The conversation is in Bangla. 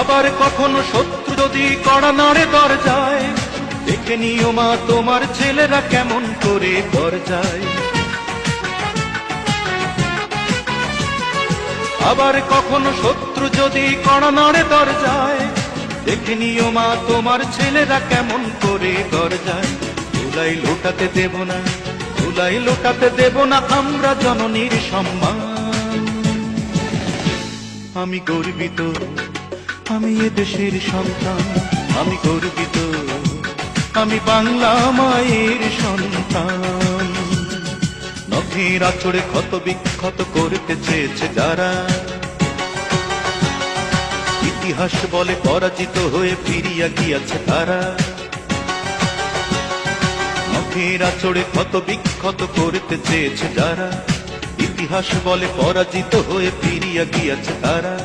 আবার কখনো শত্রু যদি কড়া নাড়ে দরজায়, দেখে নিও মা তোমার ছেলেরা কেমন করে দরজায়। আবার কখনো শত্রু যদি কড়া নাড়ে দরজায়, দেখে নিও মা তোমার ছেলেরা কেমন করে দরজায়। ধুলাই লোটাতে দেব না, ধুলাই লোটাতে দেব না আমরা জননীর সম্মান। আমি গর্বিত, আমি এ দেশের সন্তান, আমি গর্বিত, আমি বাংলা মায়ের সন্তান। নখের আঁচড়ে ক্ষত বিক্ষত করতে চেয়েছে যারা, ইতিহাস বলে পরাজিত হয়ে ফিরিয়া গিয়াছে তারা। নখের আঁচড়ে ক্ষত বিক্ষত করতে চেয়েছে যারা, ইতিহাস বলে পরাজিত হয়ে ফিরিয়া গিয়াছে তারা।